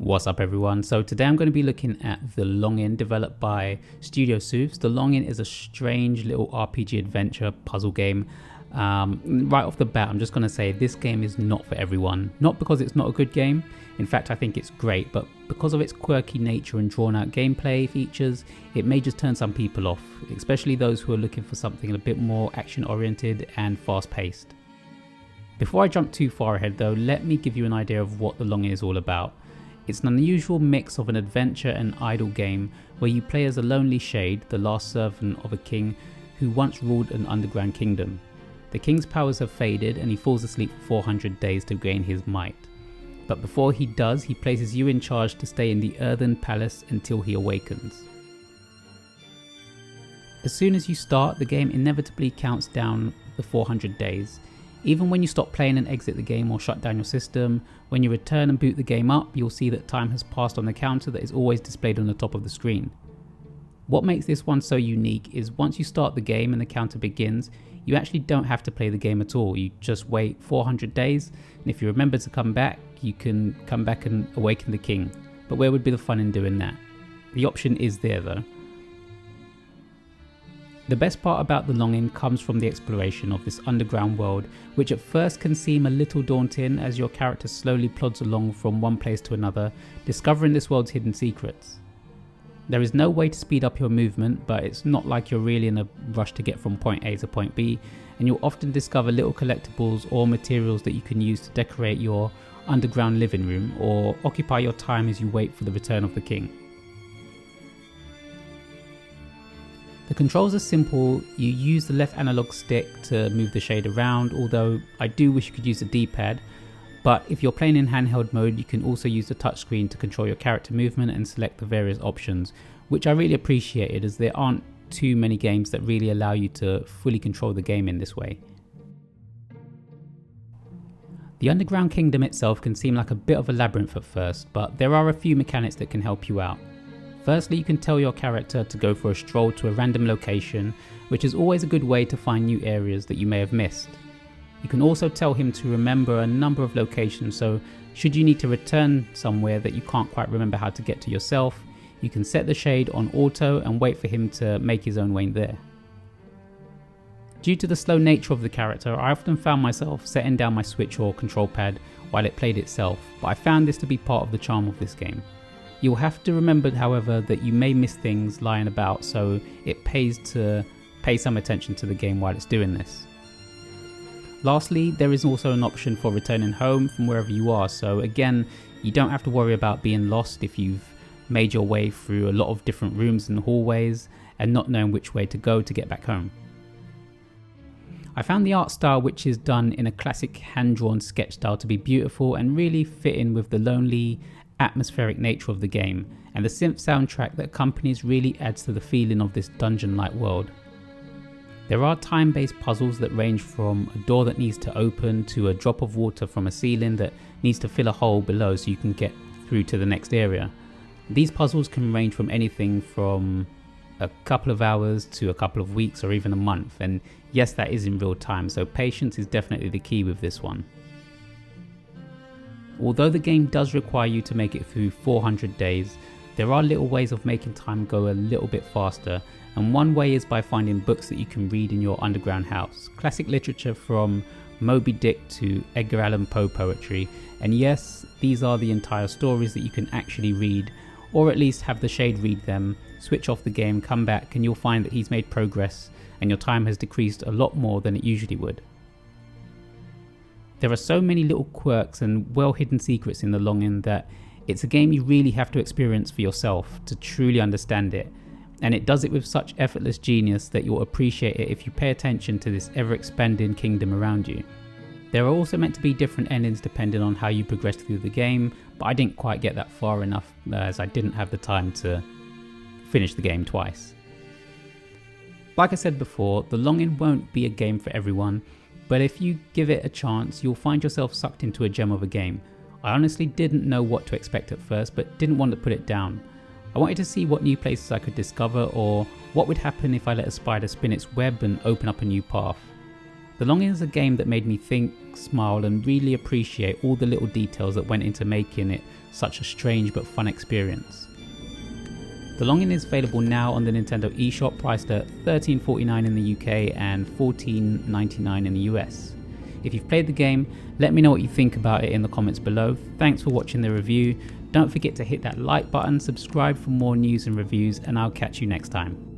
What's up everyone? So today I'm going to be looking at The Longing, developed by Studio Soothes. The Longing is a strange little RPG adventure puzzle game. Right off the bat, I'm just going to say this game is not for everyone. Not because it's not a good game, in fact I think it's great, but because of its quirky nature and drawn out gameplay features, it may just turn some people off, especially those who are looking for something a bit more action oriented and fast paced. Before I jump too far ahead though, let me give you an idea of what The Longing is all about. It's an unusual mix of an adventure and idle game where you play as a lonely shade, the last servant of a king who once ruled an underground kingdom. The king's powers have faded and he falls asleep for 400 days to gain his might. But before he does, he places you in charge to stay in the earthen palace until he awakens. As soon as you start, the game inevitably counts down the 400 days. Even when you stop playing and exit the game or shut down your system, when you return and boot the game up, you'll see that time has passed on the counter that is always displayed on the top of the screen. What makes this one so unique is once you start the game and the counter begins, you actually don't have to play the game at all. You just wait 400 days, and if you remember to come back, you can come back and awaken the king. But where would be the fun in doing that? The option is there though. The best part about The Longing comes from the exploration of this underground world, which at first can seem a little daunting as your character slowly plods along from one place to another, discovering this world's hidden secrets. There is no way to speed up your movement, but it's not like you're really in a rush to get from point A to point B, and you'll often discover little collectibles or materials that you can use to decorate your underground living room or occupy your time as you wait for the return of the king. The controls are simple. You use the left analog stick to move the shade around, although I do wish you could use the D-pad. But if you're playing in handheld mode, you can also use the touchscreen to control your character movement and select the various options, which I really appreciated as there aren't too many games that really allow you to fully control the game in this way. The underground kingdom itself can seem like a bit of a labyrinth at first, but there are a few mechanics that can help you out. Firstly, you can tell your character to go for a stroll to a random location, which is always a good way to find new areas that you may have missed. You can also tell him to remember a number of locations, so should you need to return somewhere that you can't quite remember how to get to yourself, you can set the shade on auto and wait for him to make his own way there. Due to the slow nature of the character, I often found myself setting down my switch or control pad while it played itself, but I found this to be part of the charm of this game. You'll have to remember, however, that you may miss things lying about, so it pays to pay some attention to the game while it's doing this. Lastly, there is also an option for returning home from wherever you are, so again, you don't have to worry about being lost if you've made your way through a lot of different rooms and hallways and not knowing which way to go to get back home. I found the art style, which is done in a classic hand-drawn sketch style, to be beautiful and really fit in with the lonely, atmospheric nature of the game, and the synth soundtrack that accompanies really adds to the feeling of this dungeon-like world. There are time-based puzzles that range from a door that needs to open to a drop of water from a ceiling that needs to fill a hole below so you can get through to the next area. These puzzles can range from anything from a couple of hours to a couple of weeks or even a month, and yes, that is in real time, so patience is definitely the key with this one. Although the game does require you to make it through 400 days, there are little ways of making time go a little bit faster, and one way is by finding books that you can read in your underground house. Classic literature from Moby Dick to Edgar Allan Poe poetry, and yes, these are the entire stories that you can actually read, or at least have the shade read them, switch off the game, come back, and you'll find that he's made progress and your time has decreased a lot more than it usually would. There are so many little quirks and well-hidden secrets in The Longing that it's a game you really have to experience for yourself to truly understand it, and it does it with such effortless genius that you'll appreciate it if you pay attention to this ever-expanding kingdom around you. There are also meant to be different endings depending on how you progress through the game, but I didn't quite get that far enough as I didn't have the time to finish the game twice. Like I said before, The Longing won't be a game for everyone, but if you give it a chance, you'll find yourself sucked into a gem of a game. I honestly didn't know what to expect at first, but didn't want to put it down. I wanted to see what new places I could discover, or what would happen if I let a spider spin its web and open up a new path. The Longing is a game that made me think, smile and really appreciate all the little details that went into making it such a strange but fun experience. The Longing is available now on the Nintendo eShop, priced at $13.49 in the UK and $14.99 in the US. If you've played the game, let me know what you think about it in the comments below. Thanks for watching the review. Don't forget to hit that like button, subscribe for more news and reviews, and I'll catch you next time.